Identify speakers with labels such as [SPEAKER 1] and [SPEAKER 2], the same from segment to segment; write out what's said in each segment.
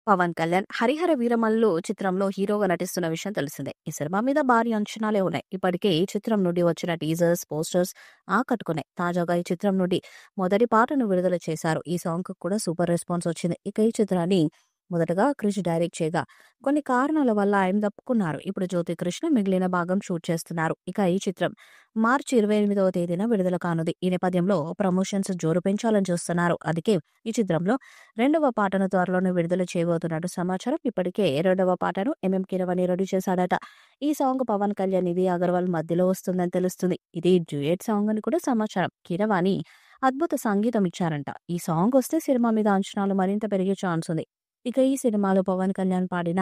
[SPEAKER 1] పవన్ కళ్యాణ్ 'హరిహర వీరమల్లు' చిత్రంలో హీరోగా నటిస్తున్న విషయం తెలిసిందే. ఈ సినిమా మీద భారీ అంచనాలే ఉన్నాయి. ఇప్పటికే ఈ చిత్రం నుండి వచ్చిన టీజర్స్, పోస్టర్స్ ఆకట్టుకున్నాయి. తాజాగా ఈ చిత్రం నుండి మొదటి పాటను విడుదల చేశారు. ఈ సాంగ్‌కి కూడా సూపర్ రెస్పాన్స్ వచ్చింది. ఇక ఈ చిత్రాన్ని మొదటగా క్రిష్ డైరెక్ట్ చేయగా కొన్ని కారణాల వల్ల ఆయన తప్పుకున్నారు. ఇప్పుడు జ్యోతి కృష్ణ మిగిలిన భాగం షూట్ చేస్తున్నారు. ఇక ఈ చిత్రం మార్చి 28వ తేదీన విడుదల కానుంది. ఈ నేపథ్యంలో ప్రమోషన్స్ జోరు పెంచాలని చూస్తున్నారు. అందుకే ఈ చిత్రంలో రెండవ పాటను త్వరలోనే విడుదల చేయబోతున్నట్టు సమాచారం. ఇప్పటికే రెండవ పాటను కీరవాణి రెడీ చేశాడట. ఈ సాంగ్ పవన్ కళ్యాణ్, నిధి అగర్వాల్ మధ్యలో వస్తుందని తెలుస్తుంది. ఇది డ్యూయెట్ సాంగ్ అని కూడా సమాచారం. కీరవాణి అద్భుత సంగీతం ఇచ్చారంట. ఈ సాంగ్ వస్తే సినిమా మీద అంచనాలు మరింత పెరిగే ఛాన్స్ ఉంది. ఇక ఈ సినిమాలో పవన్ కళ్యాణ్ పాడిన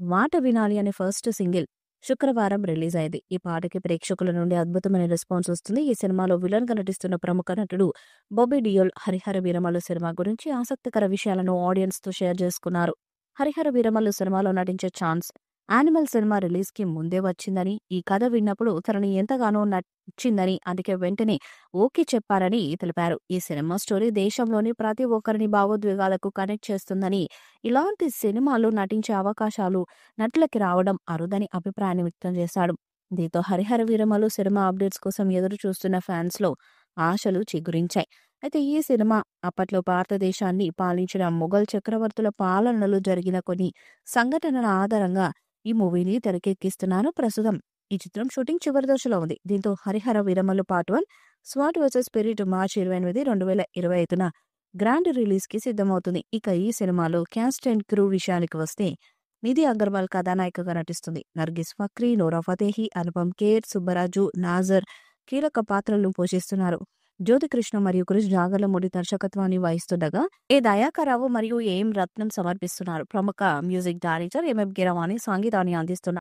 [SPEAKER 1] మాట వినాలి అనే ఫస్ట్ సింగిల్ శుక్రవారం రిలీజ్ అయింది. ఈ పాటకి ప్రేక్షకుల నుండి అద్భుతమైన రెస్పాన్స్ వస్తుంది. ఈ సినిమాలో విలన్ గా నటిస్తున్న ప్రముఖ నటుడు బాబీ డియోల్ 'హరిహర వీరమల్లు' సినిమా గురించి ఆసక్తికర విషయాలను ఆడియన్స్ తో షేర్ చేసుకున్నారు. 'హరిహర వీరమల్లు' సినిమాలో నటించే ఛాన్స్ యానిమల్ సినిమా రిలీజ్ కి ముందే వచ్చిందని, ఈ కథ విన్నప్పుడు తనని ఎంతగానో నచ్చిందని, అందుకే వెంటనే ఓకే చెప్పారని తెలిపారు. ఈ సినిమా స్టోరీ దేశంలోని ప్రతి ఒక్కరిని భావోద్వేగాలకు కనెక్ట్ చేస్తుందని, ఇలాంటి సినిమాలు నటించే అవకాశాలు నటులకి రావడం అరుదని అభిప్రాయాన్ని వ్యక్తం చేశాడు. దీంతో 'హరిహర వీరమల్లు' సినిమా అప్డేట్స్ కోసం ఎదురు చూస్తున్న ఫ్యాన్స్ లో ఆశలు చిగురించాయి. అయితే ఈ సినిమా అప్పట్లో భారతదేశాన్ని పాలించిన మొఘల్ చక్రవర్తుల పాలనలో జరిగిన కొన్ని సంఘటనల ఆధారంగా ఈ మూవీని తెరకెక్కిస్తున్నారు. ప్రస్తుతం ఈ చిత్రం షూటింగ్ చివరి దశలో ఉంది. దీంతో 'Harihara Veeramallu part 1 sword versus spirit' మార్చి 28, 2025న గ్రాండ్ రిలీజ్ కి సిద్ధమవుతుంది. ఇక ఈ సినిమాలో క్యాస్ట్ అండ్ క్రూ విషయానికి వస్తే నిధి అగర్వాల్ కథానాయికగా నటిస్తుంది. నర్గిస్ ఫక్రీ, నోరా ఫతేహి, అనుపమ్ ఖేర్, సుబ్బరాజు, నాజర్ కీలక పాత్రలను పోషిస్తున్నారు. జ్యోతి కృష్ణ మరియు క్రిష్ జాగర్లమూడి దర్శకత్వాన్ని వహిస్తుండగా దయాకర్రావు మరియు రత్నం సమర్పిస్తున్నారు. ప్రముఖ మ్యూజిక్ డైరెక్టర్ కీరవాణి సంగీతాన్ని అందిస్తున్నారు.